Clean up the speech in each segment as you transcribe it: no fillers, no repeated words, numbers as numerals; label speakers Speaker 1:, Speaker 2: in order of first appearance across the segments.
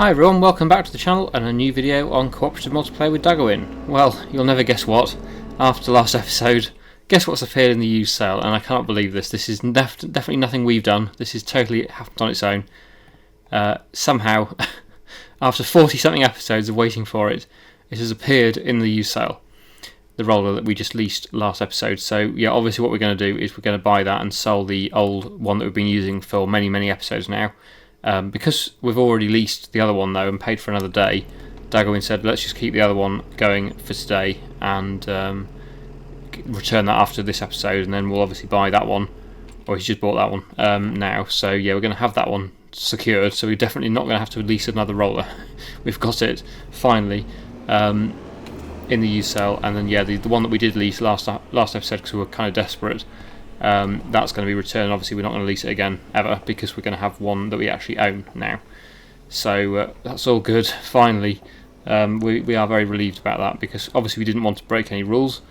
Speaker 1: Hi everyone, welcome back to the channel and a new video on cooperative multiplayer with Daggerwin. Well, you'll never guess what. After last episode, guess what's appeared in the used sale, and I can't believe this. This is definitely nothing we've done. This is totally happened on its own. Somehow, after 40 something episodes of waiting for it, it has appeared in the used sale. The roller that we just leased last episode. So yeah, obviously what we're going to do is we're going to buy that and sell the old one that we've been using for many episodes now. Because we've already leased the other one though and paid for another day, Daggerwin said let's just keep the other one going for today and return that after this episode, and then we'll obviously buy that one, or he's just bought that one now. So yeah, we're going to have that one secured, so we're definitely not going to have to lease another roller. We've got it finally in the used sale, and then yeah, the one that we did lease last episode because we were kind of desperate. That's going to be returned. Obviously we're not going to lease it again ever because we're going to have one that we actually own now. So that's all good. Finally, we are very relieved about that because obviously we didn't want to break any rules,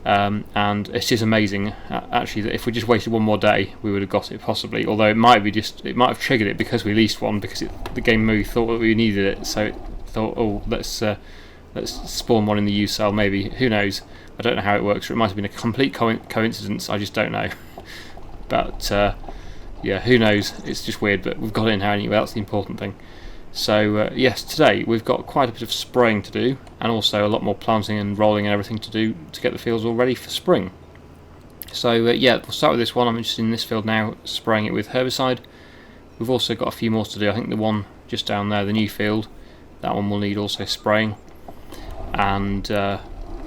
Speaker 1: and it is amazing actually that if we just waited one more day we would have got it possibly, although it might have triggered it because we leased one, because the game movie thought that we needed it, so it thought, oh, let's spawn one in the used sale maybe. Who knows? I don't know how it works, or it might have been a complete coincidence, I just don't know. But yeah, who knows, it's just weird, but we've got it in now anyway, that's the important thing. So yes, today we've got quite a bit of spraying to do, and also a lot more planting and rolling and everything to do to get the fields all ready for spring. So yeah, we'll start with this one. I'm interested in this field now, spraying it with herbicide. We've also got a few more to do. I think the one just down there, the new field, that one will need also spraying. And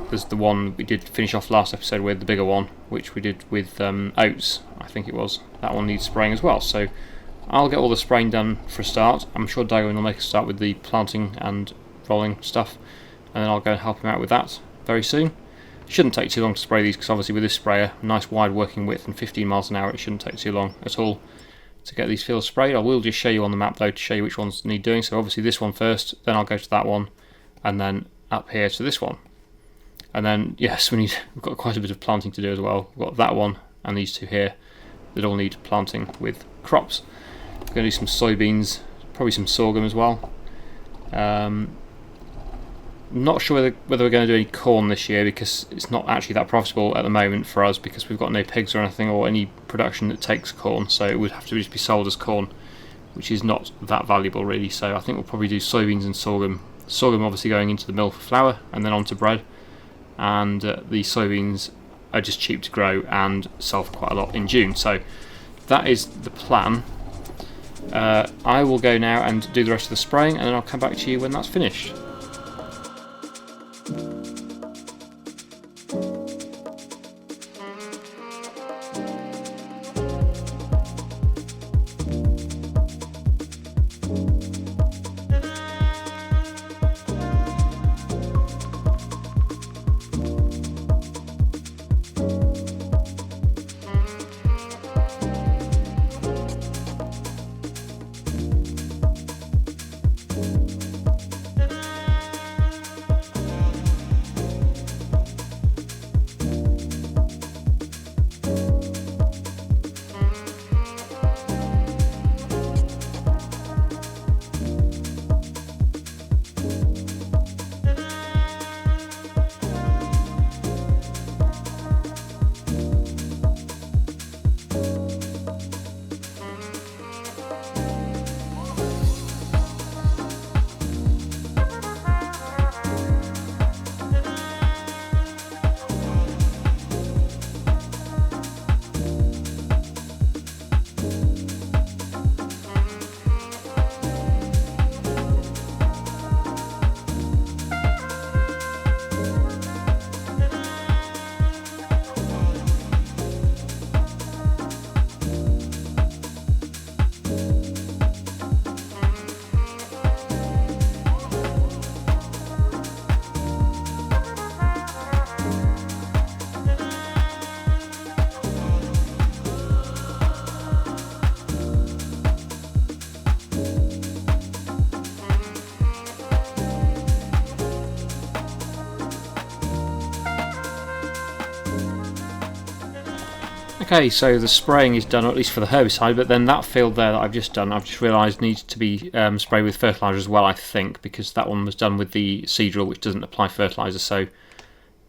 Speaker 1: there's the one we did finish off last episode with, the bigger one, which we did with oats, I think it was. That one needs spraying as well. So I'll get all the spraying done for a start. I'm sure Daggerwin will make a start with the planting and rolling stuff, and then I'll go and help him out with that very soon. It shouldn't take too long to spray these because obviously with this sprayer, nice wide working width and 15 miles an hour, it shouldn't take too long at all to get these fields sprayed. I will just show you on the map though to show you which ones need doing. So obviously this one first, then I'll go to that one, and then up here to this one. And then yes, we've got quite a bit of planting to do as well. We've got that one and these two here that all need planting with crops. We're going to do some soybeans, probably some sorghum as well. Not sure whether we're going to do any corn this year because it's not actually that profitable at the moment for us because we've got no pigs or anything or any production that takes corn, so it would have to just be sold as corn, which is not that valuable really. So I think we'll probably do soybeans and sorghum. Sorghum obviously going into the mill for flour and then onto bread, and the soybeans are just cheap to grow and sell for quite a lot in June. So that is the plan. I will go now and do the rest of the spraying, and then I'll come back to you when that's finished. Okay, so the spraying is done, or at least for the herbicide, but then that field there that I've just done, I've just realised needs to be sprayed with fertiliser as well, I think, because that one was done with the seed drill, which doesn't apply fertiliser, so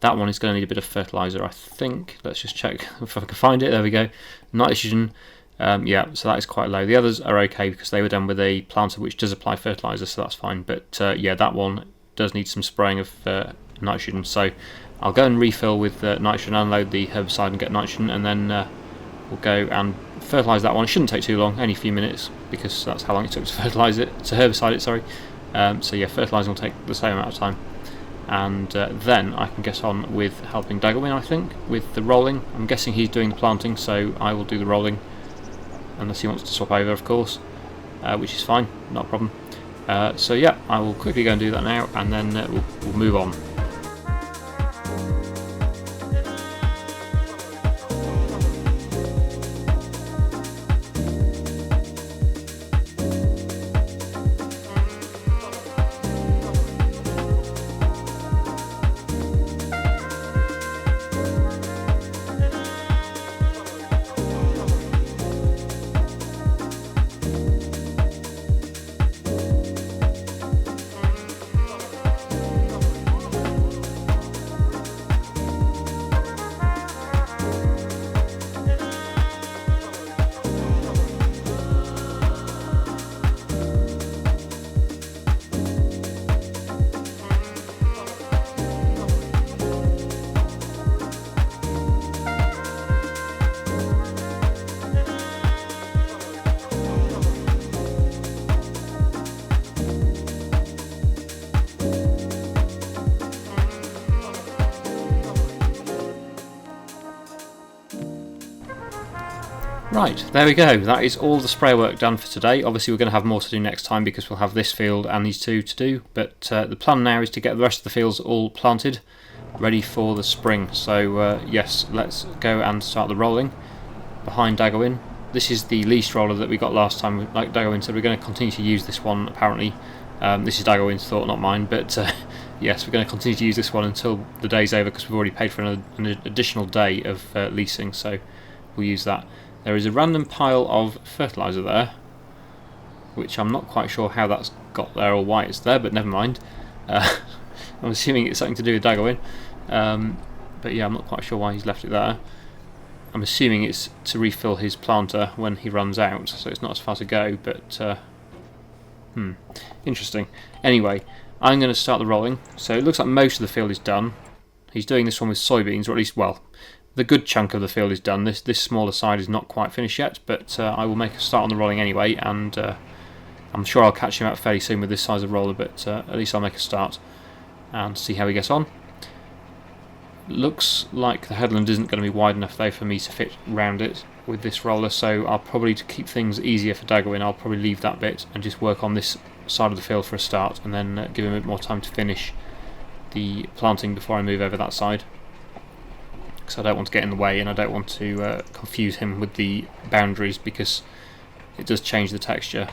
Speaker 1: that one is going to need a bit of fertiliser, I think. Let's just check if I can find it. There we go. Nitrogen, yeah, so that is quite low. The others are okay because they were done with a planter which does apply fertiliser, so that's fine. But yeah, that one does need some spraying of nitrogen, so I'll go and refill with nitrogen, unload the herbicide and get nitrogen, and then we'll go and fertilise that one. It shouldn't take too long, only a few minutes, because that's how long it took to fertilise it, to herbicide it, sorry. So yeah, fertilising will take the same amount of time. And then I can get on with helping Daggerwin, I think, with the rolling. I'm guessing he's doing the planting, so I will do the rolling, unless he wants to swap over, of course, which is fine, not a problem. So yeah, I will quickly go and do that now, and then we'll move on. Right, there we go. That is all the spray work done for today. Obviously we're going to have more to do next time because we'll have this field and these two to do, but the plan now is to get the rest of the fields all planted, ready for the spring. So yes, let's go and start the rolling behind Daggerwin. This is the least roller that we got last time. Like Daggerwin said, we're going to continue to use this one apparently. This is Daggerwin's thought, not mine, but yes, we're going to continue to use this one until the day's over because we've already paid for an additional day of leasing, so we'll use that. There is a random pile of fertiliser there, which I'm not quite sure how that's got there or why it's there, but never mind. I'm assuming it's something to do with Daggerwin, but yeah, I'm not quite sure why he's left it there. I'm assuming it's to refill his planter when he runs out, so it's not as far to go, but interesting. Anyway, I'm going to start the rolling. So it looks like most of the field is done. He's doing this one with soybeans, or at least, well, the good chunk of the field is done. This smaller side is not quite finished yet, but I will make a start on the rolling anyway, and I'm sure I'll catch him out fairly soon with this size of roller, but at least I'll make a start and see how he gets on. Looks like the headland isn't going to be wide enough though for me to fit round it with this roller, so I'll probably, to keep things easier for Daggerwin, I'll probably leave that bit and just work on this side of the field for a start, and then give him a bit more time to finish the planting before I move over that side. Because I don't want to get in the way, and I don't want to confuse him with the boundaries, because it does change the texture.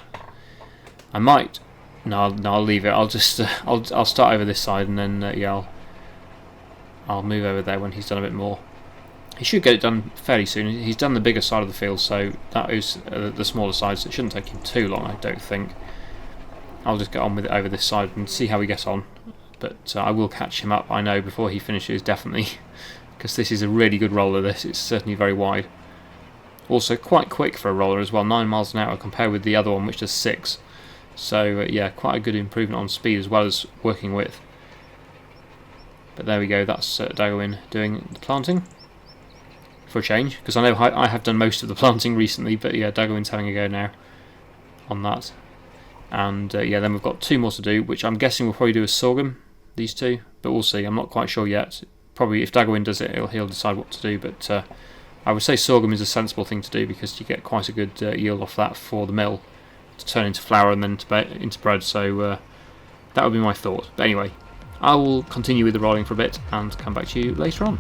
Speaker 1: I might, no, I'll leave it. I'll just I'll start over this side, and then yeah, I'll move over there when he's done a bit more. He should get it done fairly soon. He's done the bigger side of the field, so that is the smaller side, so it shouldn't take him too long, I don't think. I'll just get on with it over this side and see how we get on. But I will catch him up, I know, before he finishes, definitely. Because this is a really good roller, this. It's certainly very wide. Also quite quick for a roller as well, 9 miles an hour compared with the other one which does 6. So yeah, quite a good improvement on speed as well as working width. But there we go, that's Daggerwin doing the planting. For a change, because I know I have done most of the planting recently, but yeah, Daggerwin's having a go now on that. And yeah, then we've got 2 more to do, which I'm guessing we'll probably do as sorghum, these 2, but we'll see, I'm not quite sure yet. Probably if Daggerwin does it, he'll decide what to do, but I would say sorghum is a sensible thing to do because you get quite a good yield off that for the mill to turn into flour and then into bread, so that would be my thought. But anyway, I will continue with the rolling for a bit and come back to you later on.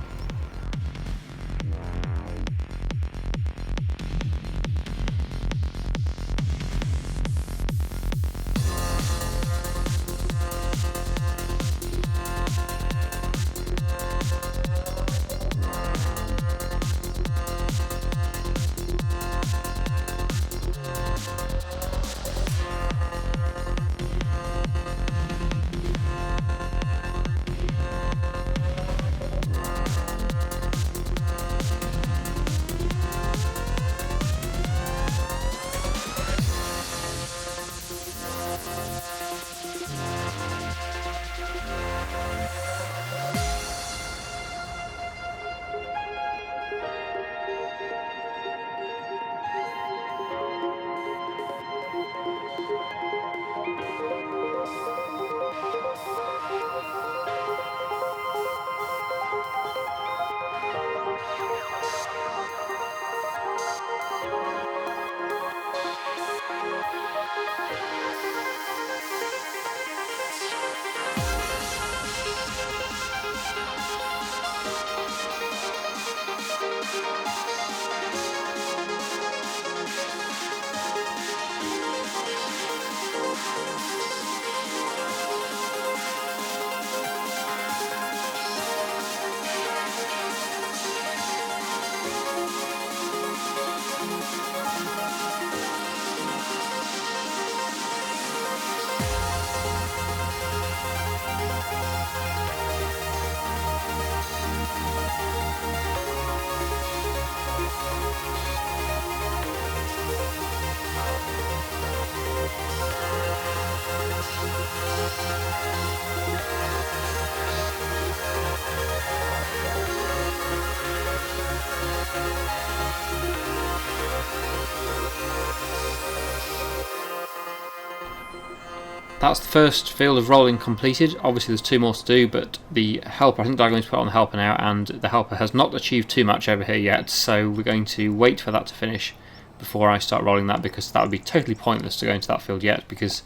Speaker 1: that's the first field of rolling completed. Obviously there's 2 more to do, but the helper, I think Daggerwin's put on the helper now, and the helper has not achieved too much over here yet, so we're going to wait for that to finish before I start rolling that, because that would be totally pointless to go into that field yet, because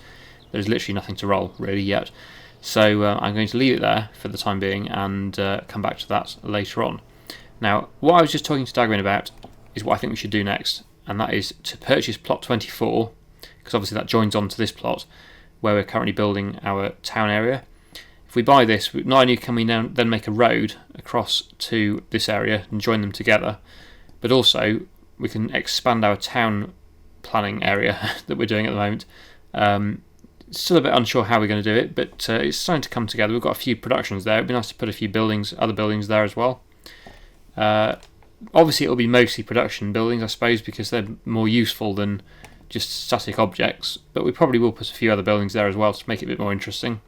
Speaker 1: there's literally nothing to roll really yet. So I'm going to leave it there for the time being and come back to that later on. Now, what I was just talking to Daggerwin about is what I think we should do next, and that is to purchase plot 24, because obviously that joins on to this plot where we're currently building our town area. If we buy this, not only can we now then make a road across to this area and join them together, but also we can expand our town planning area that we're doing at the moment. Still a bit unsure how we're going to do it, but it's starting to come together. We've got a few productions there. It'd be nice to put a few buildings, other buildings there as well. Obviously it'll be mostly production buildings, I suppose, because they're more useful than just static objects, but we probably will put a few other buildings there as well to make it a bit more interesting.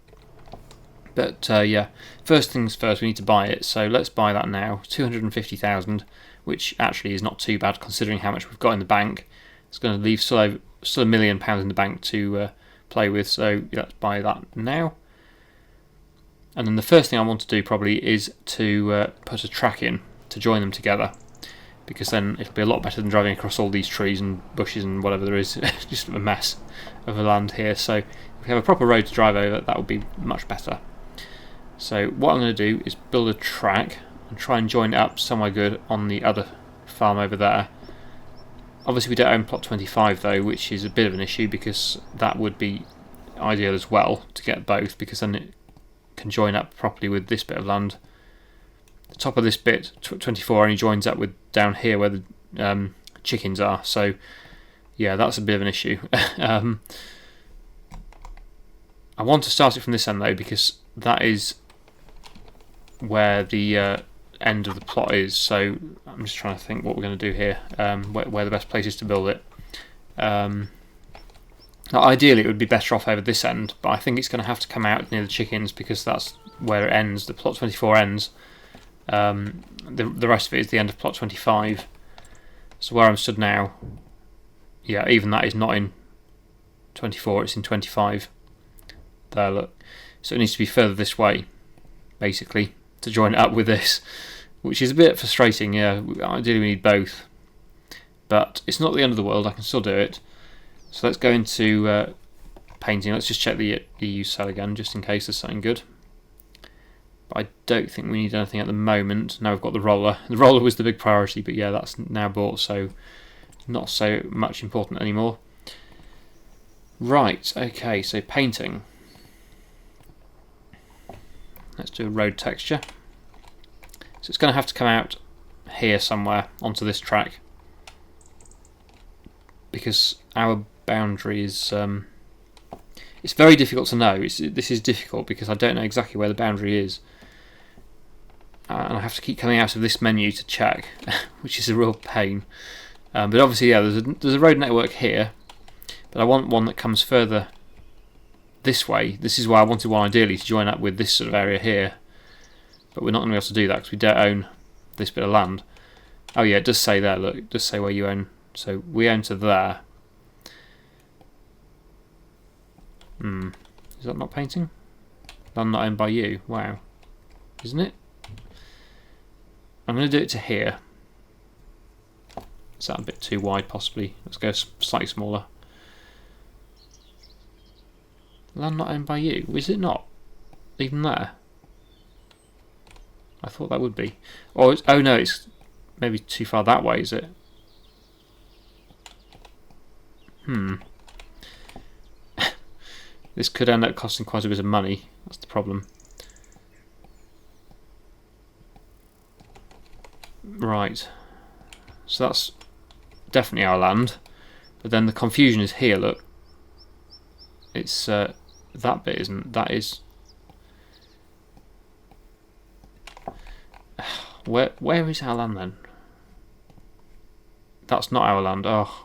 Speaker 1: But yeah, first things first, we need to buy it, so let's buy that now. 250,000, which actually is not too bad considering how much we've got in the bank. It's going to leave still £1 million in the bank to play with, so yeah, let's buy that now. And then the first thing I want to do probably is to put a track in to join them together, because then it'll be a lot better than driving across all these trees and bushes and whatever there is. Just a mess of a land here, so if we have a proper road to drive over, that would be much better. So what I'm going to do is build a track and try and join it up somewhere good on the other farm over there. Obviously we don't own plot 25 though, which is a bit of an issue, because that would be ideal as well to get both, because then it can join up properly with this bit of land. The top of this bit, 24, only joins up with down here where the chickens are, so yeah, that's a bit of an issue. I want to start it from this end though, because that is where the end of the plot is, so I'm just trying to think what we're going to do here, where the best place is to build it. Now, ideally it would be better off over this end, but I think it's going to have to come out near the chickens, because that's where it ends. The plot 24 ends. The rest of it is the end of plot 25. So where I'm stood now, yeah, even that is not in 24, it's in 25. There, look. So it needs to be further this way, basically, to join it up with this, which is a bit frustrating. Yeah, ideally we need both, but it's not the end of the world. I can still do it. So let's go into painting. Let's just check the EU cell again, just in case there's something good. But I don't think we need anything at the moment. Now we've got the roller. The roller was the big priority, but yeah, that's now bought, so not so much important anymore. Right, okay, so painting. Let's do a road texture. So it's going to have to come out here somewhere onto this track, because our boundary is it's very difficult to know. This is difficult because I don't know exactly where the boundary is, and I have to keep coming out of this menu to check, which is a real pain. But obviously, yeah, there's a road network here, but I want one that comes further this way. This is why I wanted one ideally to join up with this sort of area here, but we're not going to be able to do that because we don't own this bit of land. Oh yeah, it does say there, look, it does say where you own. So we own to there. Is that not painting? Land not owned by you. Wow. Isn't it? I'm going to do it to here. Is that a bit too wide possibly? Let's go slightly smaller. Land not owned by you. Is it not? Even there? I thought that would be. Or oh no, it's maybe too far that way, is it? This could end up costing quite a bit of money. That's the problem. Right. So that's definitely our land. But then the confusion is here, look. It's that bit, isn't that is... Where is our land then? That's not our land. Oh.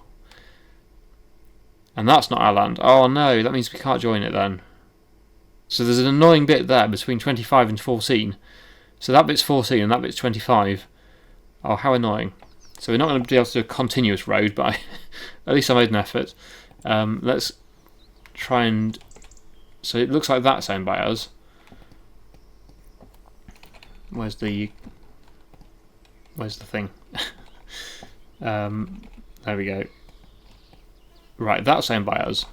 Speaker 1: And that's not our land. Oh no, that means we can't join it then. So there's an annoying bit there between 25 and 14. So that bit's 14 and that bit's 25. Oh, how annoying. So we're not going to be able to do a continuous road, but at least I made an effort. Let's try and So it looks like that's owned by us. Where's the thing? There we go. Right, that's owned by us.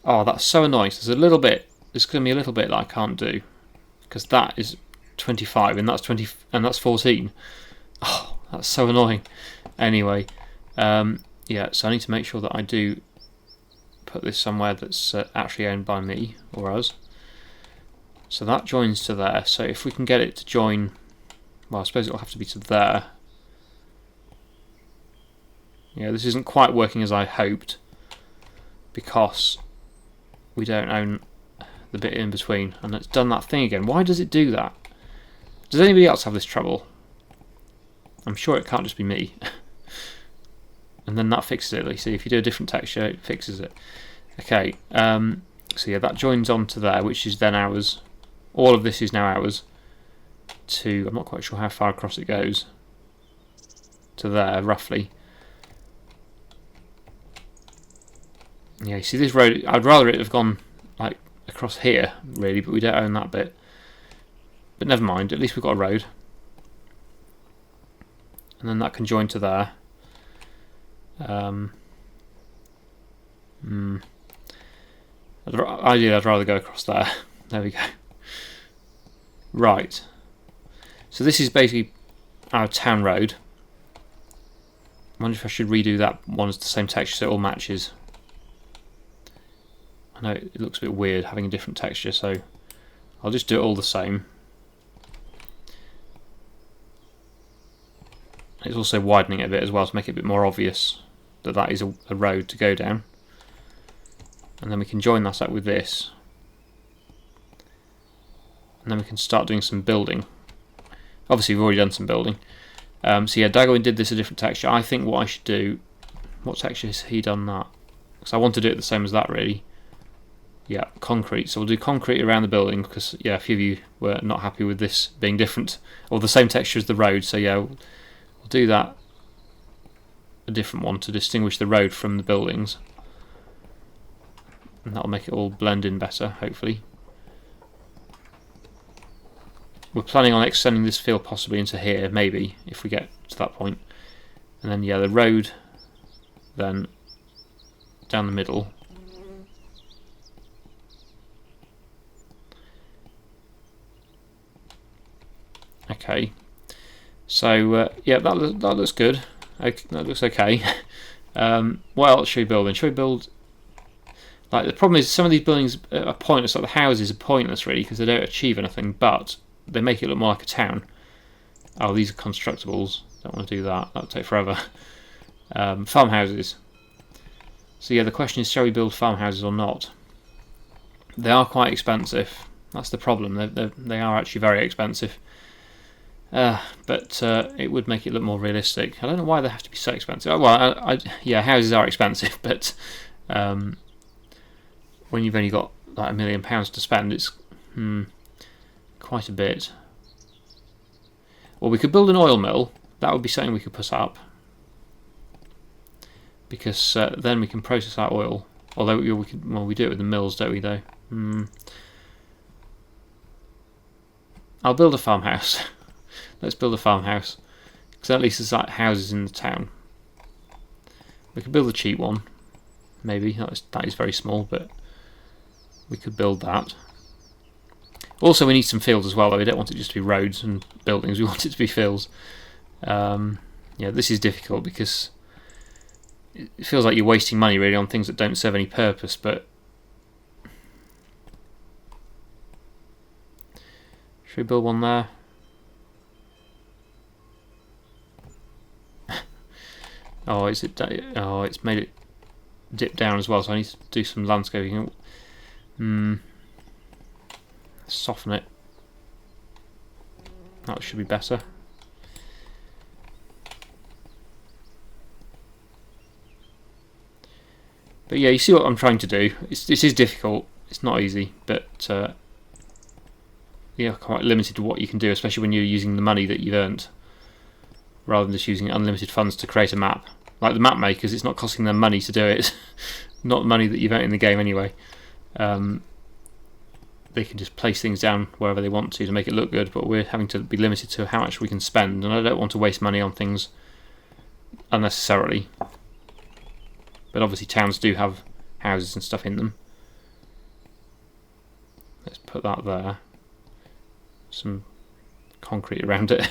Speaker 1: Oh, that's so annoying. So there's going to be a little bit that I can't do, because that is 25 and that's 20 and that's 14. Oh, that's so annoying. Anyway, yeah, so I need to make sure that I do put this somewhere that's actually owned by me or us. So that joins to there. So if we can get it to join, well, I suppose it'll have to be to there. Yeah, this isn't quite working as I hoped, because we don't own the bit in between, and it's done that thing again. Why does it do that? Does anybody else have this trouble? I'm sure it can't just be me. And then that fixes it. You see, if you do a different texture, it fixes it. Okay, so yeah, that joins onto there, which is then ours. All of this is now ours. I'm not quite sure how far across it goes. To there, roughly. Yeah, you see this road, I'd rather it have gone like across here, really, but we don't own that bit. But never mind, at least we've got a road. And then that can join to there. Ideally, I'd rather go across there. There we go. Right. So this is basically our town road. I wonder if I should redo that one as the same texture so it all matches. I know it looks a bit weird having a different texture, so I'll just do it all the same. It's also widening it a bit as well to make it a bit more obvious that that is a road to go down. And then we can join that up with this. And then we can start doing some building. Obviously we've already done some building. So yeah, Daggerwin did this a different texture. I think what I should do... What texture has he done that? Because I want to do it the same as that, really. Yeah, concrete. So we'll do concrete around the building, because yeah, a few of you were not happy with this being different, or the same texture as the road. So yeah, we'll do that, a different one to distinguish the road from the buildings, and that'll make it all blend in better, hopefully. We're planning on extending this field possibly into here, maybe, if we get to that point. And then yeah, the road then down the middle. Okay, so yeah, that looks good. Okay, that looks okay. What else should we build then? Should we build... Like, the problem is some of these buildings are pointless. Like the houses are pointless really, because they don't achieve anything, but they make it look more like a town. Oh, these are constructibles. Don't want to do that. That'll take forever. Farmhouses. So yeah, the question is, shall we build farmhouses or not? They are quite expensive. That's the problem. They are actually very expensive. But it would make it look more realistic. I don't know why they have to be so expensive. Well, yeah, houses are expensive, but when you've only got like £1 million to spend, it's quite a bit. Well, we could build an oil mill. That would be something we could put up, because then we can process our oil. Although we do it with the mills, don't we? Though. I'll build a farmhouse. Let's build a farmhouse, because at least there's like houses in the town. We could build a cheap one, maybe. That is very small, but we could build that. Also, we need some fields as well, though. We don't want it just to be roads and buildings. We want it to be fields. Yeah, this is difficult because it feels like you're wasting money really on things that don't serve any purpose. But should we build one there? Oh, is it? Oh, it's made it dip down as well. So I need to do some landscaping. Soften it. That should be better. But yeah, you see what I'm trying to do. This is difficult. It's not easy, but yeah, quite limited to what you can do, especially when you're using the money that you've earned, rather than just using unlimited funds to create a map. Like the map makers, it's not costing them money to do it. Not money that you've earned in the game anyway. they can just place things down wherever they want to make it look good, but we're having to be limited to how much we can spend, and I don't want to waste money on things unnecessarily. But obviously towns do have houses and stuff in them. Let's put that there. Some concrete around it.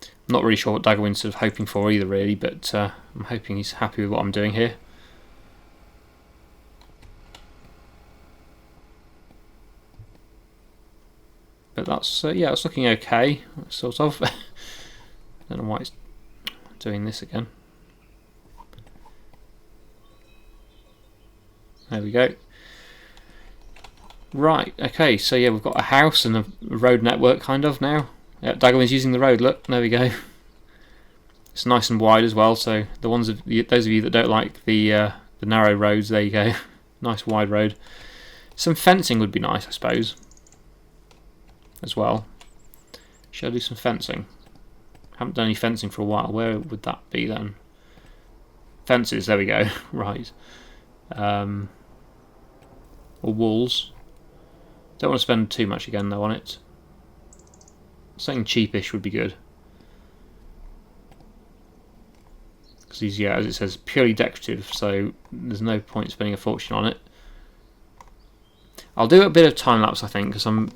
Speaker 1: I'm not really sure what Daggerwin's sort of hoping for either, really, but I'm hoping he's happy with what I'm doing here. But that's yeah, it's looking okay, sort of. I don't know why it's doing this again. There we go. Right, okay, so yeah, we've got a house and a road network kind of now. Yeah, Daggerwin's using the road, look, there we go. It's nice and wide as well, so those of you that don't like the narrow roads, there you go. Nice wide road. Some fencing would be nice, I suppose, as well. Should I do some fencing? Haven't done any fencing for a while. Where would that be then? Fences, there we go. Right. Or walls. Don't want to spend too much again though on it. Something cheapish would be good. Because these, yeah, as it says, purely decorative, so there's no point spending a fortune on it. I'll do a bit of time lapse, I think, because I'm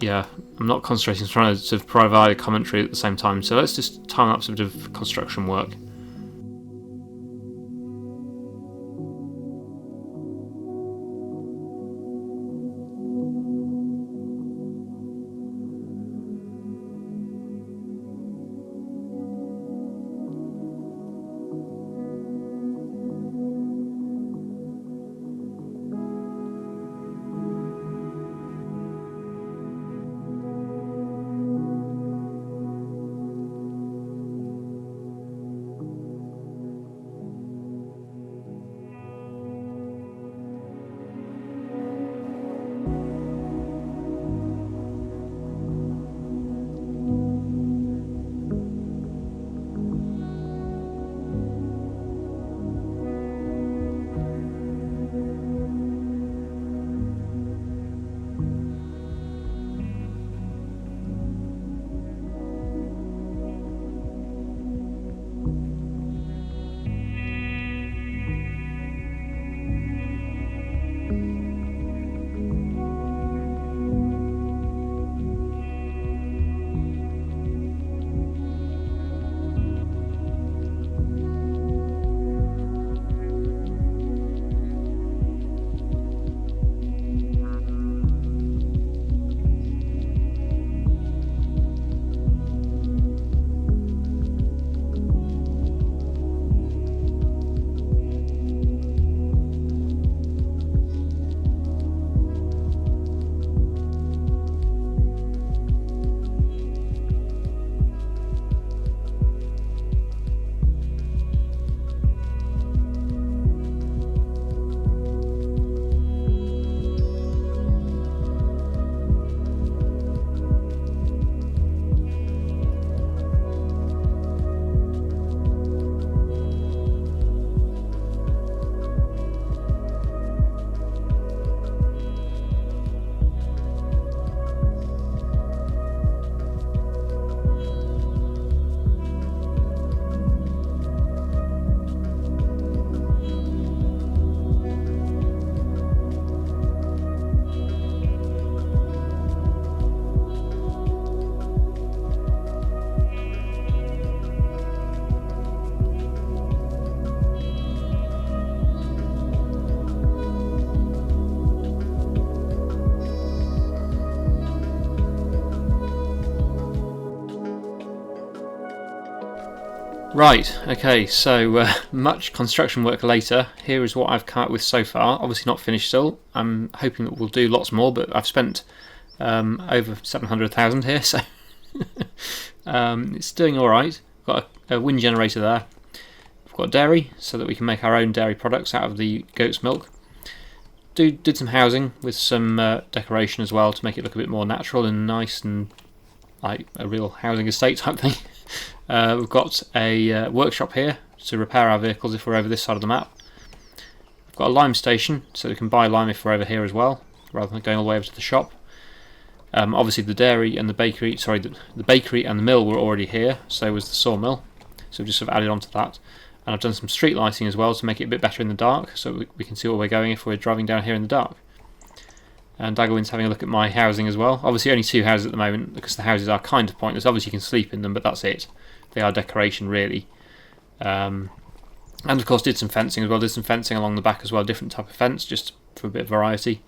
Speaker 1: not concentrating on trying to sort of provide a commentary at the same time. So let's just time lapse a bit of construction work. Right, okay, so much construction work later. Here is what I've come up with so far. Obviously not finished still. I'm hoping that we'll do lots more, but I've spent over 700,000 here, so it's doing alright. Got a wind generator there. We've got dairy, so that we can make our own dairy products out of the goat's milk. Did some housing with some decoration as well to make it look a bit more natural and nice and like a real housing estate type thing. We've got a workshop here to repair our vehicles if we're over this side of the map. Got a lime station, so we can buy lime if we're over here as well, rather than going all the way over to the shop. Obviously the dairy and the bakery, sorry, the bakery and the mill were already here, so was the sawmill. So we've just sort of added on to that. And I've done some street lighting as well to make it a bit better in the dark, so we can see where we're going if we're driving down here in the dark. And Daggerwin's having a look at my housing as well. Obviously only 2 houses at the moment, because the houses are kind of pointless. Obviously you can sleep in them, but that's it. They are decoration really. And of course did some fencing as well, did some fencing along the back as well, different type of fence, just for a bit of variety.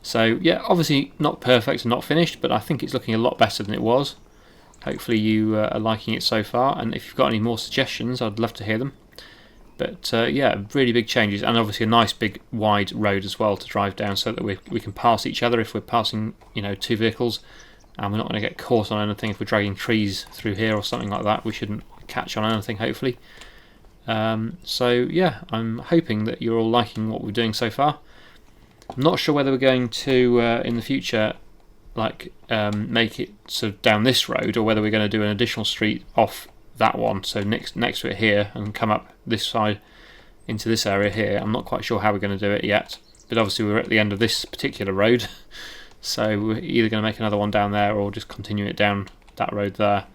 Speaker 1: So yeah, obviously not perfect and not finished, but I think it's looking a lot better than it was. Hopefully you are liking it so far, and if you've got any more suggestions, I'd love to hear them. But yeah, really big changes, and obviously a nice big wide road as well to drive down, so that we can pass each other if we're passing, 2 vehicles, and we're not going to get caught on anything if we're dragging trees through here or something like that. We shouldn't catch on anything, hopefully. So yeah, I'm hoping that you're all liking what we're doing so far. I'm not sure whether we're going to in the future make it sort of down this road, or whether we're going to do an additional street off that one, so next to it here, and come up this side into this area here. I'm not quite sure how we're going to do it yet, but obviously we're at the end of this particular road, so we're either going to make another one down there or just continue it down that road there.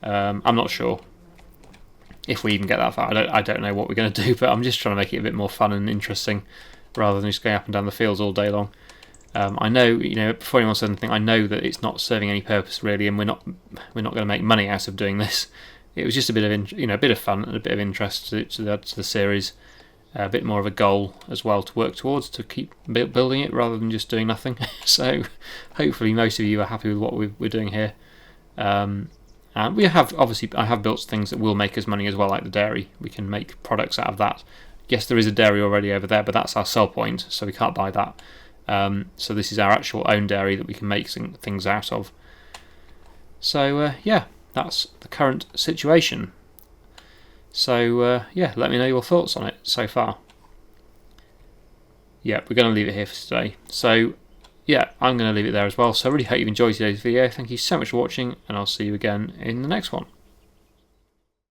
Speaker 1: I'm not sure if we even get that far. I don't know what we're going to do, but I'm just trying to make it a bit more fun and interesting rather than just going up and down the fields all day long. I know, before anyone says anything, I know that it's not serving any purpose really, and we're not going to make money out of doing this. It was just a bit of a bit of fun and a bit of interest to the series, a bit more of a goal as well to work towards, to keep building it rather than just doing nothing. So hopefully most of you are happy with what we're doing here. And we have, obviously, I have built things that will make us money as well, like the dairy. We can make products out of that. Yes, there is a dairy already over there, but that's our sell point, so we can't buy that. So this is our actual own dairy that we can make things out of. So yeah, that's the current situation. So yeah, let me know your thoughts on it so far. Yeah, we're going to leave it here for today. So yeah, I'm going to leave it there as well. So I really hope you've enjoyed today's video. Thank you so much for watching, and I'll see you again in the next one.